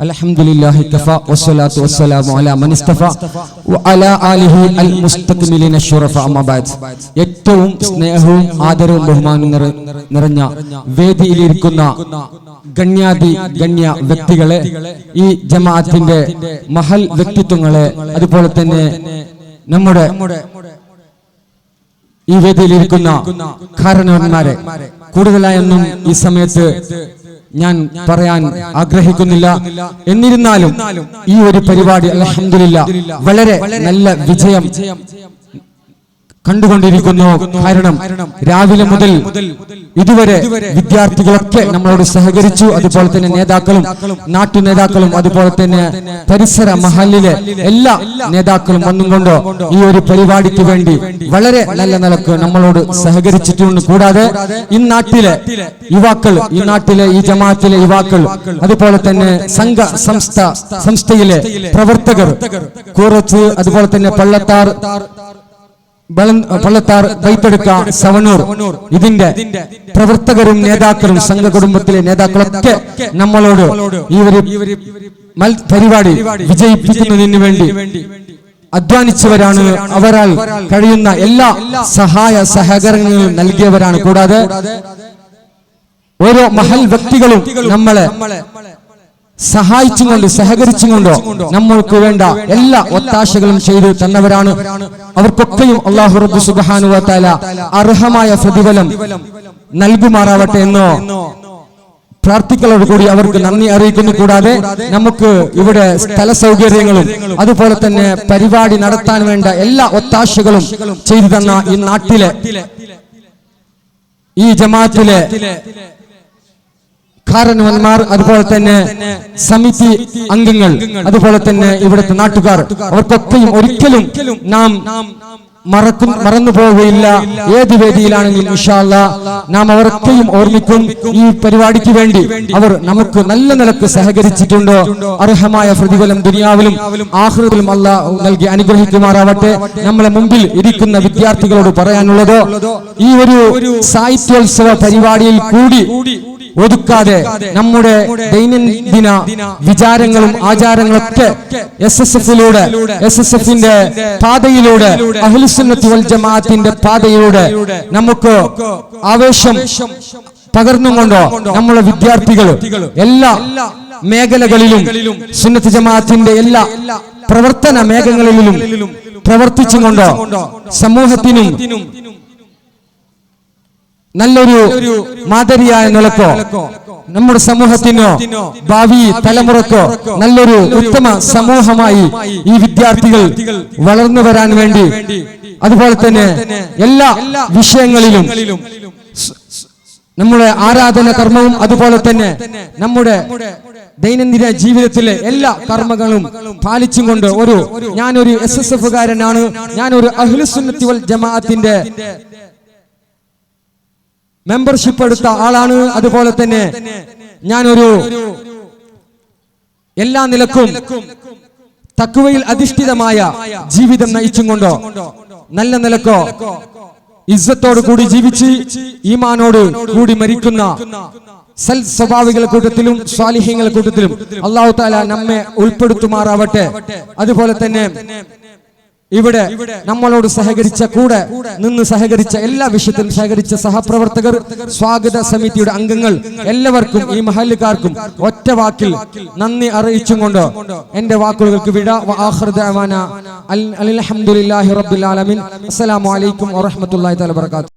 അൽഹംദുലില്ലാഹി കഫാ വസ്സലാത്തു വസ്സലാമു അലാ മൻ ഇസ്തഫാ വഅലാ ആലിഹി അൽ മുസ്തഖ്മിലീന ശുറഫാ അമ്മാ ബഅദ്. ഏറ്റവും സ്നേഹവും ആദരവും ബഹുമാനവും നിറഞ്ഞ വേദിയിലിരിക്കുന്ന ഗണ്യ വ്യക്തികളെ, ഈ ജമാഅത്തിന്റെ മഹൽ വ്യക്തിത്വങ്ങളെ, അതുപോലെ തന്നെ നമ്മുടെ ഈ വേദിയിലിരിക്കുന്ന കാരണവന്മാരെ, കൂടുതലായൊന്നും ഈ സമയത്ത് ഞാൻ പറയാൻ ആഗ്രഹിക്കുന്നില്ല. എന്നിരുന്നാലും ഈ ഒരു പരിപാടി അൽഹംദുലില്ലാഹ് വളരെ നല്ല വിജയം കണ്ടുകൊണ്ടിരിക്കുന്നു. കാരണം രാവിലെ മുതൽ ഇതുവരെ വിദ്യാർത്ഥികളൊക്കെ നമ്മളോട് സഹകരിച്ചു. അതുപോലെ തന്നെ നേതാക്കളും നാട്ടു നേതാക്കളും അതുപോലെ തന്നെ പരിസര മഹലിലെ എല്ലാ നേതാക്കളും വന്നുകൊണ്ട് ഈ ഒരു പരിപാടിക്ക് വേണ്ടി വളരെ നല്ല നിലക്ക് നമ്മളോട് സഹകരിച്ചിട്ടുണ്ട്. കൂടാതെ ഈ നാട്ടിലെ യുവാക്കൾ, ഈ നാട്ടിലെ ഈ ജമാഅത്തിലെ യുവാക്കൾ, അതുപോലെ തന്നെ സംസ്ഥയിലെ പ്രവർത്തകർ, കൂറച്ച്, അതുപോലെ തന്നെ പള്ളത്താർ, ബൈത്തെടുക്ക, സവണൂർ, ഇതിന്റെ പ്രവർത്തകരും നേതാക്കളും സംഘ കുടുംബത്തിലെ നേതാക്കളൊക്കെ നമ്മളോട് ഈ ഒരു പരിപാടി വിജയിപ്പിക്കുന്നതിന് വേണ്ടി അധ്വാനിച്ചവരാണ്. അവരാൽ കഴിയുന്ന എല്ലാ സഹായ സഹകരണങ്ങളും നൽകിയവരാണ്. കൂടാതെ ഓരോ മഹൽ വ്യക്തികളും നമ്മളെ സഹായിച്ചുകൊണ്ട് സഹകരിച്ചുകൊണ്ടോ നമ്മൾക്ക് വേണ്ട എല്ലാ ഒത്താശകളും ചെയ്തു തന്നവരാണ്. അവർക്കൊക്കെയും അല്ലാഹു റബ്ബ് സുബ്ഹാനഹു വ തആല അർഹമായ പ്രതിഫലം നൽകുമാറാവട്ടെ എന്ന് പ്രാർത്ഥിക്കലോടുകൂടി അവർക്ക് നന്ദി അറിയിക്കുന്നു. കൂടാതെ നമുക്ക് ഇവിടെ സ്ഥല സൗകര്യങ്ങളും അതുപോലെ തന്നെ പരിപാടി നടത്താൻ വേണ്ട എല്ലാ ഒത്താശകളും ചെയ്തു തന്ന ഈ നാട്ടിലെ, ഈ ജമാഅത്തിലെ കാരണവന്മാർ, അതുപോലെ തന്നെ സമിതി അംഗങ്ങൾ, അതുപോലെ തന്നെ ഇവിടുത്തെ നാട്ടുകാർ, അവർക്കൊക്കെയും ഒരിക്കലും നാം മറന്നു പോവുകയില്ല. ഏത് വേദിയിലാണെങ്കിലും ഇൻഷാ അല്ലാഹ് നാം അവർക്കെയും ഓർമ്മിക്കും. ഈ പരിപാടിക്ക് വേണ്ടി അവർ നമുക്ക് നല്ല നിലക്ക് സഹകരിച്ചിട്ടുണ്ടോ. അർഹമായ പ്രതിഫലം ദുനിയാവിലും ആഖിറത്തിലും അല്ലാഹ് നൽകി അനുഗ്രഹിക്കുമാറാവട്ടെ. നമ്മളെ മുമ്പിൽ ഇരിക്കുന്ന വിദ്യാർത്ഥികളോട് പറയാനുള്ളത്, ഈ ഒരു സാഹിത്യോത്സവ പരിപാടിയിൽ കൂടി ഒതുക്കാതെ നമ്മുടെ ദൈനംദിന വിചാരങ്ങളും ആചാരങ്ങളൊക്കെ എസ്എസ്എഫിന്റെ പാതയിലൂടെ, അഹ്ലുസുന്നത്ത് വൽ ജമാഅത്തിന്റെ പാതയിലൂടെ നമുക്ക് ആവേശം പകർന്നുകൊണ്ടോ നമ്മളെ വിദ്യാർത്ഥികൾ എല്ലാ മേഖലകളിലും സുന്നത്ത് ജമാഅത്തിന്റെ എല്ലാ പ്രവർത്തന മേഖലകളിലും പ്രവർത്തിച്ചുകൊണ്ടോ സമൂഹത്തിനും നല്ലൊരു മാതൃകയായ നിലക്കോ നമ്മുടെ സമൂഹത്തിനോ ഭാവി തലമുറക്കോ നല്ലൊരു ഉത്തമ സമൂഹമായി ഈ വിദ്യാർത്ഥികൾ വളർന്നു വരാൻ വേണ്ടി, അതുപോലെ തന്നെ എല്ലാ വിഷയങ്ങളിലും നമ്മുടെ ആരാധന കർമ്മവും അതുപോലെ തന്നെ നമ്മുടെ ദൈനംദിന ജീവിതത്തിലെ എല്ലാ കർമ്മങ്ങളും പാലിച്ചും കൊണ്ട് ഞാനൊരു എസ്എസ്എഫുകാരനാണ്, ഞാനൊരു അഹ്ലുസുന്നത്തി വൽ ജമാഅത്തിന്റെ മെമ്പർഷിപ്പ് എടുത്ത ആളാണ്, അതുപോലെ തന്നെ ഞാനൊരു എല്ലാ നിലക്കും തഖ്വയിൽ അധിഷ്ഠിതമായ ജീവിതം നയിച്ചും കൊണ്ടോ നല്ല നിലക്കോ ഇസ്സത്തോട് കൂടി ജീവിച്ച് ഈമാനോട് കൂടി മരിക്കുന്ന സൽ സ്വഭാവികളുടെ കൂട്ടത്തിലും സ്വാലിഹീങ്ങളുടെ കൂട്ടത്തിലും അല്ലാഹു തആല നമ്മെ ഉൾപ്പെടുത്തുമാറാവട്ടെ. അതുപോലെ തന്നെ ഇവിടെ നമ്മളോട് സഹകരിച്ച, കൂടെ നിന്ന് സഹകരിച്ച, എല്ലാ വിഷയത്തിലും സഹകരിച്ച സഹപ്രവർത്തകർ, സ്വാഗത സമിതിയുടെ അംഗങ്ങൾ, എല്ലാവർക്കും ഈ മഹല്ലുകാർക്കും ഒറ്റ വാക്കിൽ നന്ദി അറിയിച്ചും കൊണ്ട് എന്റെ വാക്കുകൾക്ക് വിട. വആഖിറു ദഅവാന അൽഹംദുലില്ലാഹി റബ്ബിൽ ആലമീൻ. അസ്സലാമു അലൈക്കും വറഹ്മത്തുള്ളാഹി തആല വബറകാതുഹു.